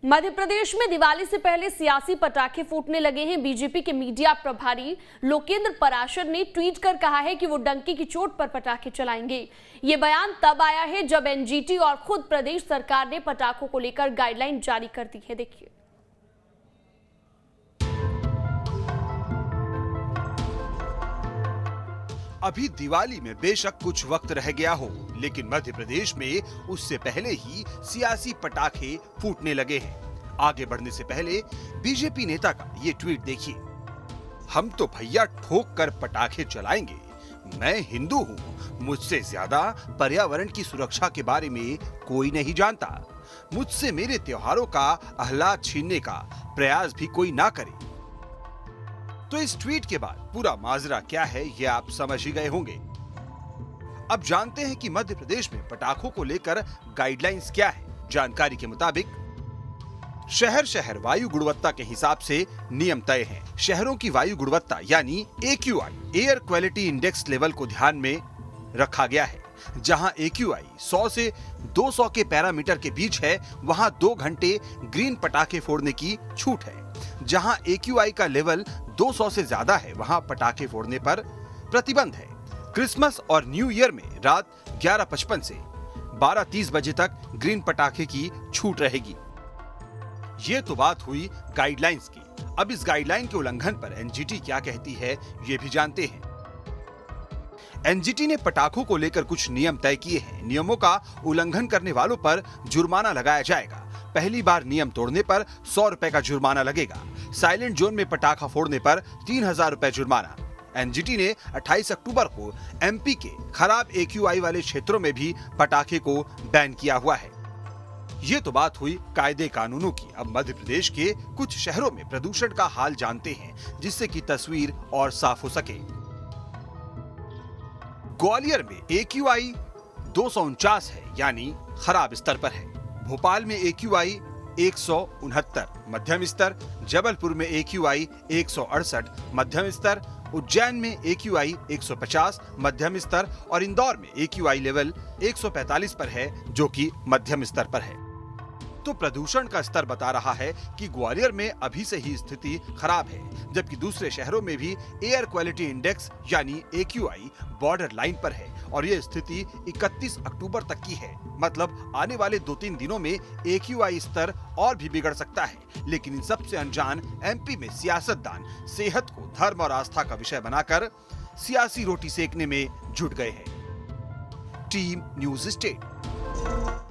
मध्य प्रदेश में दिवाली से पहले सियासी पटाखे फूटने लगे हैं। बीजेपी के मीडिया प्रभारी लोकेंद्र पराशर ने ट्वीट कर कहा है कि वो डंके की चोट पर पटाखे चलाएंगे। ये बयान तब आया है जब एनजीटी और खुद प्रदेश सरकार ने पटाखों को लेकर गाइडलाइन जारी कर दी है। देखिए, अभी दिवाली में बेशक कुछ वक्त रह गया हो, लेकिन मध्य प्रदेश में उससे पहले ही सियासी पटाखे फूटने लगे हैं। आगे बढ़ने से पहले बीजेपी नेता का ये ट्वीट देखिए। हम तो भैया ठोक कर पटाखे चलाएंगे। मैं हिंदू हूँ, मुझसे ज्यादा पर्यावरण की सुरक्षा के बारे में कोई नहीं जानता। मुझसे मेरे त्योहारों का आह्लाद छीनने का प्रयास भी कोई ना करे। तो इस ट्वीट के बाद पूरा माजरा क्या है ये आप समझ ही गए होंगे। अब जानते हैं कि मध्य प्रदेश में पटाखों को लेकर गाइडलाइंस क्या है। जानकारी के मुताबिक शहर शहर वायु गुणवत्ता के हिसाब से नियम तय हैं। शहरों की वायु गुणवत्ता यानी AQI air quality index level को ध्यान में रखा गया है। जहां AQI 100 से 200 के पैरामीटर के बीच है, वहां 2 घंटे ग्रीन पटाखे फोड़ने की छूट है। जहां AQI का लेवल 200 से ज्यादा है, वहां पटाखे फोड़ने पर प्रतिबंध है। क्रिसमस और न्यू ईयर में रात 11:55 से 12:30 बजे तक ग्रीन पटाखे की छूट रहेगी। ये तो बात हुई गाइडलाइंस की। अब इस गाइडलाइन के उल्लंघन पर एनजीटी क्या कहती है ये भी जानते हैं। एनजीटी ने पटाखों को लेकर कुछ नियम तय किए हैं। नियमों का उल्लंघन करने वालों पर जुर्माना लगाया जाएगा। पहली बार नियम तोड़ने पर 100 रुपए का जुर्माना लगेगा। साइलेंट जोन में पटाखा फोड़ने पर 3000 रुपए जुर्माना। एनजीटी ने 28 अक्टूबर को एमपी के खराब AQI वाले क्षेत्रों में भी पटाखे को बैन किया हुआ है। ये तो बात हुई कायदे कानूनों की। अब मध्य प्रदेश के कुछ शहरों में प्रदूषण का हाल जानते हैं, जिससे कि तस्वीर और साफ हो सके। ग्वालियर में AQI 249 है, यानी खराब स्तर पर है। भोपाल में AQI 169 मध्यम स्तर, जबलपुर में AQI 168 मध्यम स्तर, उज्जैन में AQI 150 मध्यम स्तर और इंदौर में AQI लेवल 145 पर है, जो कि मध्यम स्तर पर है। तो प्रदूषण का स्तर बता रहा है कि ग्वालियर में अभी से ही स्थिति खराब है, जबकि दूसरे शहरों में भी एयर क्वालिटी इंडेक्स यानी AQI बॉर्डर लाइन पर है और ये स्थिति 31 अक्टूबर तक की है। मतलब आने वाले 2-3 दिनों में AQI स्तर और भी बिगड़ सकता है। लेकिन इन सबसे अनजान एमपी में सियासतदान सेहत को धर्म और आस्था का विषय बनाकर सियासी रोटी सेकने में जुट गए हैं। Team news state.